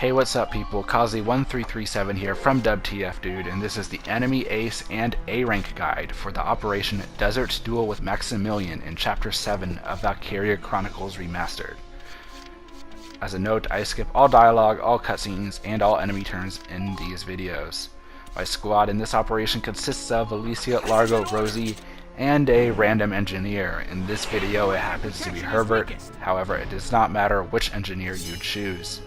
Hey, what's up people, Kazi1337 here from WTF Dude, and this is the Enemy Ace and A Rank guide for the Operation Desert Duel with Maximillian in Chapter 7 of Valkyria Chronicles Remastered. As a note, I skip all dialogue, all cutscenes, and all enemy turns in these videos. My squad in this operation consists of Alicia, Largo, Rosie, and a random engineer. In this video it happens to be Herbert, however it does not matter which engineer you choose.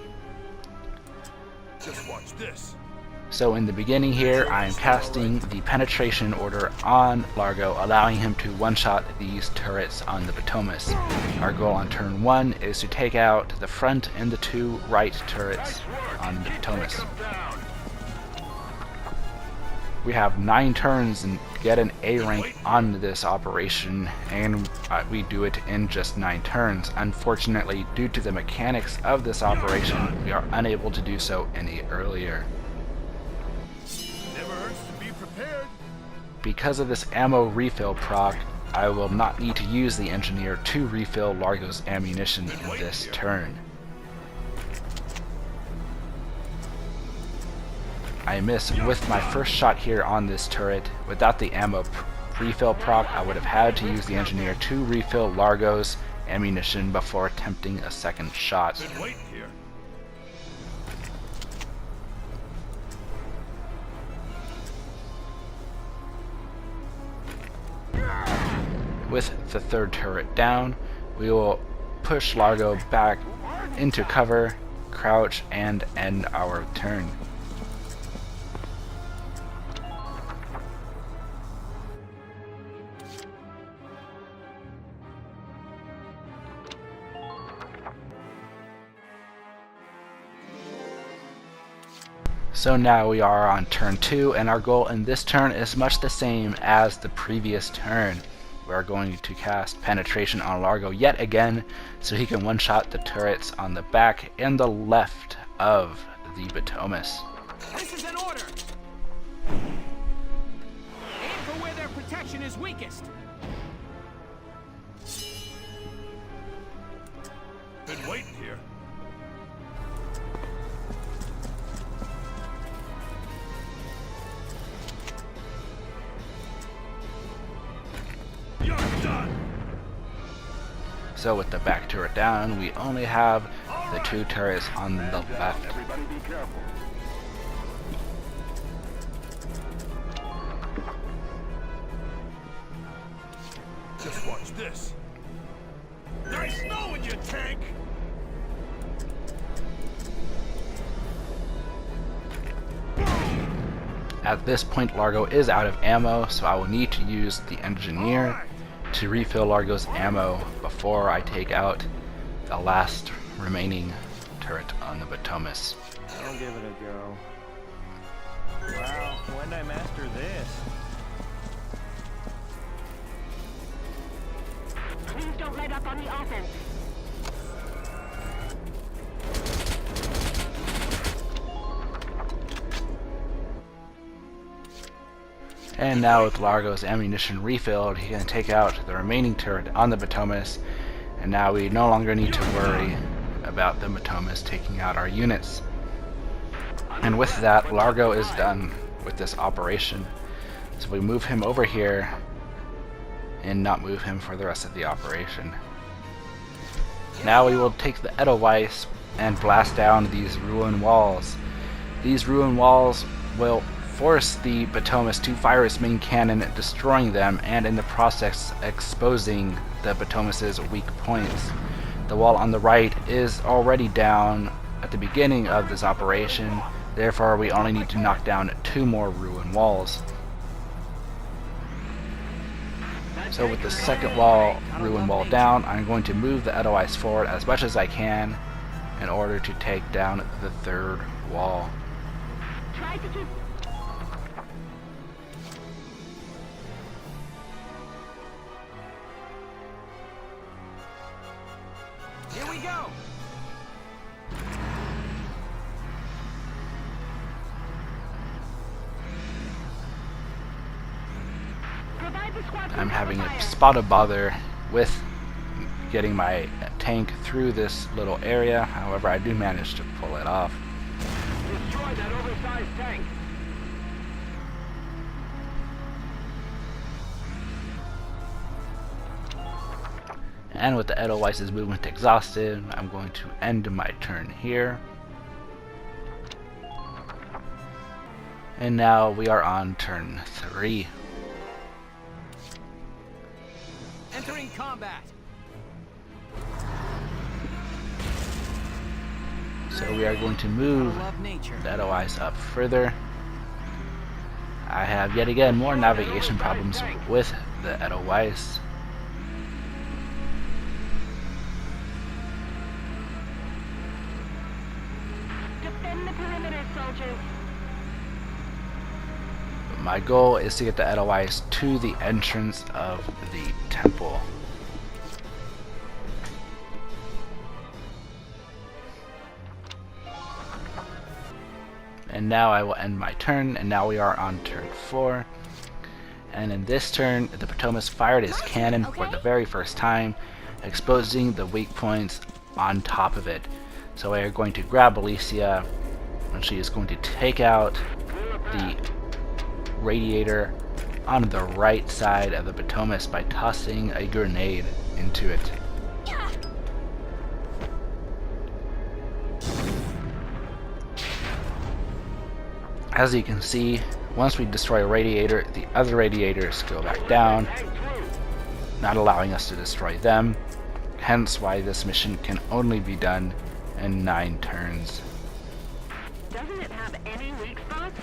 Just watch this. So in the beginning here, I am casting the penetration order on Largo, allowing him to one-shot these turrets on the Potomac. Our goal on turn 1 is to take out the front and the 2 right turrets on the Potomac. We have 9 turns and get an A rank on this operation, and we do it in just 9 turns. Unfortunately, due to the mechanics of this operation, we are unable to do so any earlier. Never hurts to be prepared. Because of this ammo refill proc, I will not need to use the engineer to refill Largo's ammunition in this turn. I miss with my first shot here on this turret. Without the ammo refill proc, I would have had to use the engineer to refill Largo's ammunition before attempting a second shot. Been waiting here. With the 3rd turret down, we will push Largo back into cover, crouch, and end our turn. So now we are on turn 2, and our goal in this turn is much the same as the previous turn. We are going to cast penetration on Largo yet again, so he can one-shot the turrets on the back and the left of the Potomac. This is an order! Aim for where their protection is weakest! Been waiting here. You're done. So with the back turret down, we only have the 2 turrets on the left. Everybody be careful. Just watch this. Nice knowing you, tank. At this point, Largo is out of ammo, so I will need to use the engineer to refill Largo's ammo before I take out the last remaining turret on the Potomac. I'll give it a go. Wow, when did I master this? Please don't let up on the offense. And now with Largo's ammunition refilled, he can take out the remaining turret on the Potomac, and now we no longer need to worry about the Potomac taking out our units. And with that, Largo is done with this operation. So we move him over here and not move him for the rest of the operation. Now we will take the Edelweiss and blast down these ruin walls. These ruin walls will force the Potomac to fire its main cannon, destroying them, and in the process exposing the Potomac's weak points. The wall on the right is already down at the beginning of this operation, therefore we only need to knock down 2 more ruin walls. So with the second ruin wall down, I'm going to move the Edelweiss forward as much as I can in order to take down the 3rd wall. Try to keep... Here we go! Provide the squad I'm having fire. a spot of bother with getting my tank through this little area. However, I do manage to pull it off. Destroy that oversized tank. And with the Edelweiss's movement exhausted, I'm going to end my turn here. And now we are on turn 3. Entering combat. So we are going to move Love nature. the Edelweiss up further. I have yet again more navigation problems with the Edelweiss. Defend the perimeter, soldiers. My goal is to get the Edelweiss to the entrance of the temple. And now I will end my turn, and now we are on turn 4. And in this turn, the Potomac fired his cannon for the very first time, exposing the weak points on top of it. So we are going to grab Alicia, and she is going to take out the radiator on the right side of the Potomac by tossing a grenade into it. As you can see, once we destroy a radiator, the other radiators go back down, not allowing us to destroy them, hence why this mission can only be done in 9 turns. Doesn't it have any weak spots?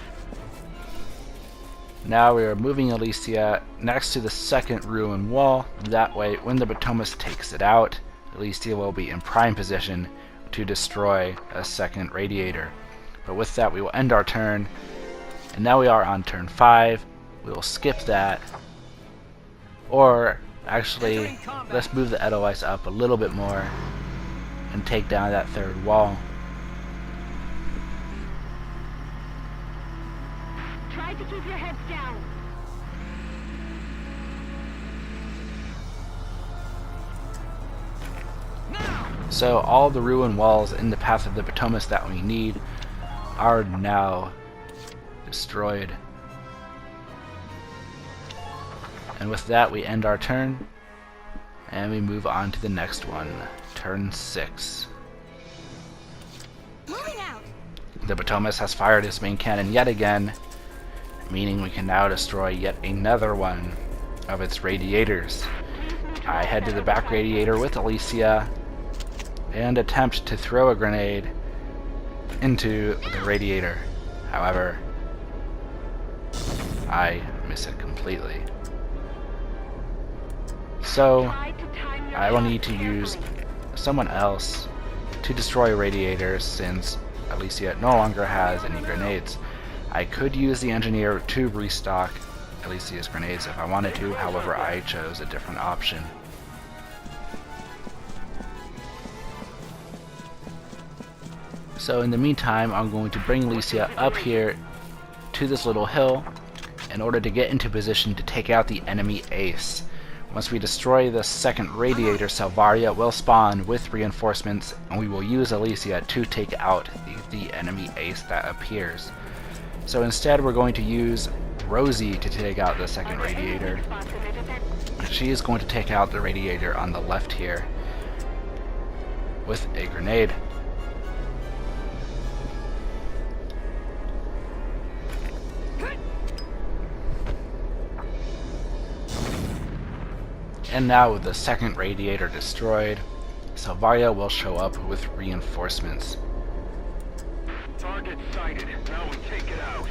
Now we are moving Alicia next to the second ruin wall, that way when the Potomac takes it out, Alicia will be in prime position to destroy a second radiator. But with that we will end our turn, and now we are on turn 5. We will skip that, or actually let's move the Edelweiss up a little bit more and take down that third wall. Try to keep your heads down. So all the ruin walls in the path of the Potomac that we need are now destroyed. And with that we end our turn, and we move on to the next one, turn 6. Moving out. The Potomac has fired his main cannon yet again, meaning we can now destroy yet another one of its radiators. I head to the back radiator with Alicia and attempt to throw a grenade into the radiator. However, I miss it completely. So I will need to use someone else to destroy radiators since Alicia no longer has any grenades. I could use the engineer to restock Alicia's grenades if I wanted to, however I chose a different option. So in the meantime, I'm going to bring Alicia up here to this little hill in order to get into position to take out the enemy ace. Once we destroy the second radiator, Valkyria will spawn with reinforcements, and we will use Alicia to take out the enemy ace that appears. So instead we're going to use Rosie to take out the second radiator. She is going to take out the radiator on the left here with a grenade. And now with the second radiator destroyed, Valkyria will show up with reinforcements. Target sighted. Now we take it out.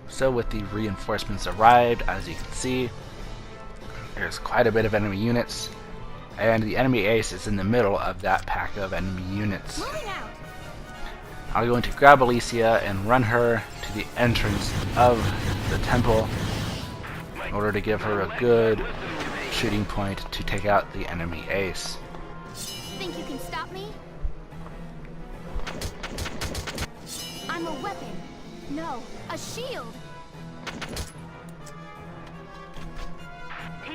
So with the reinforcements arrived, as you can see, there's quite a bit of enemy units, and the enemy ace is in the middle of that pack of enemy units. I'm going to grab Alicia and run her to the entrance of the temple in order to give her a good shooting point to take out the enemy ace. Think you can stop me? I'm a weapon. No, a shield.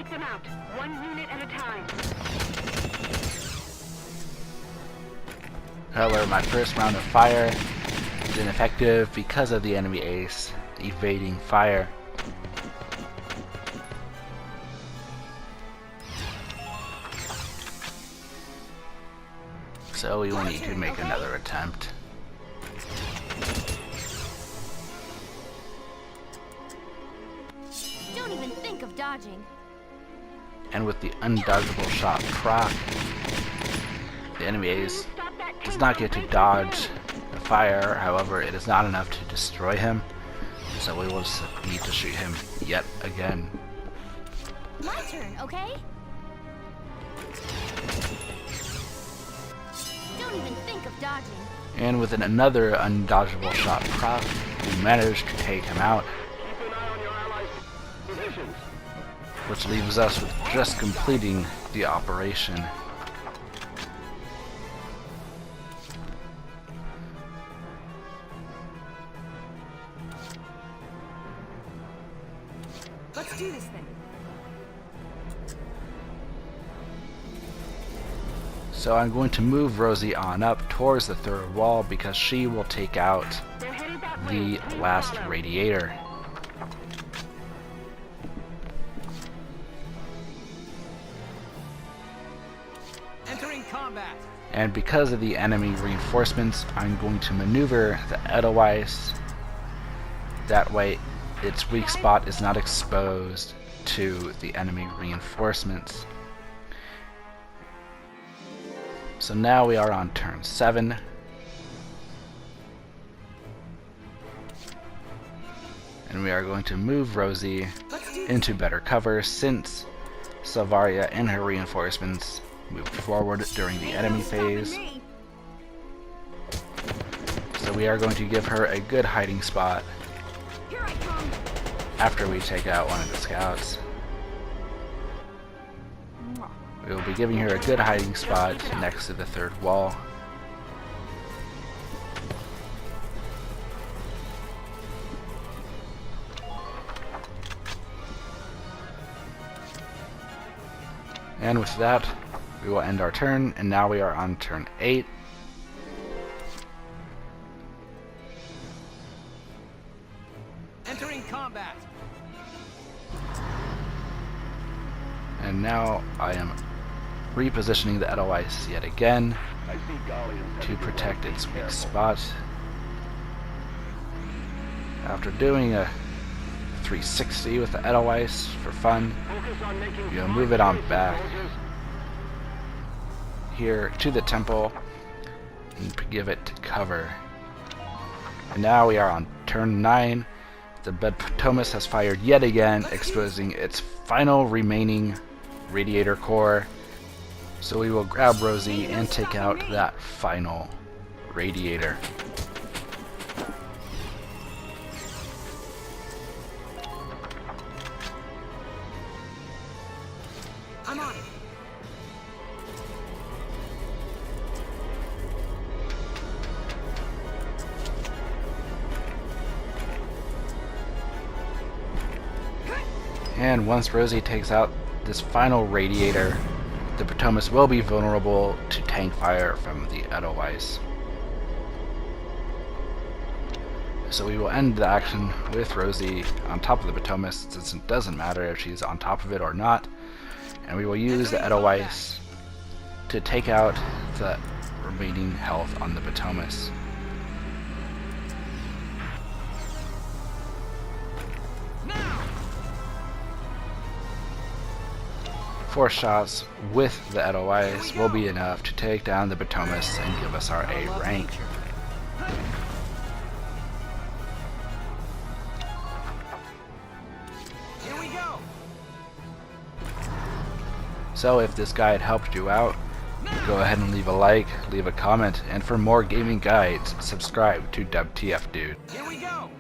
Take them out, 1 unit at a time. However, my first round of fire is ineffective because of the enemy ace evading fire. So we will need to make another attempt. Don't even think of dodging. And with the undodgeable shot proc, the enemy ace does not get to dodge the fire. However, it is not enough to destroy him, so we will just need to shoot him yet again. My turn, okay? Don't even think of dodging. And with another undodgeable shot proc, we managed to take him out, Keep an eye on your allies' positions. which leaves us with just completing the operation. Let's do this thing. So I'm going to move Rosie on up towards the third wall because she will take out They're headed that way. the last radiator. Entering combat. And because of the enemy reinforcements, I'm going to maneuver the Edelweiss. That way its weak spot is not exposed to the enemy reinforcements. So now we are on turn 7. And we are going to move Rosie into better cover since Salvaria and her reinforcements moved forward during the enemy phase. So we are going to give her a good hiding spot Here I come. after we take out one of the scouts. We will be giving her a good hiding spot next to the third wall. And with that, we will end our turn, and now we are on turn 8. Entering combat. And now I am repositioning the Edelweiss yet again I see Galleons to headed your protect way. its Be weak careful. spot. After doing a 360 with the Edelweiss for fun, Focus on making we'll smart move it on choices, back soldiers. here to the temple and give it cover. And now we are on turn 9. The Potomac has fired yet again, exposing its final remaining radiator core. So we will grab Rosie and take out that final radiator. I'm on it. And once Rosie takes out this final radiator, the Potomac will be vulnerable to tank fire from the Edelweiss. So we will end the action with Rosie on top of the Potomac, since it doesn't matter if she's on top of it or not. And we will use the Edelweiss to take out the remaining health on the Potomac. Now. 4 shots with the Edelweiss will be enough to take down the Potomac and give us our A rank. Here we go. So if this guide helped you out, go ahead and leave a like, leave a comment, and for more gaming guides, subscribe to WTF Dude. Here we go.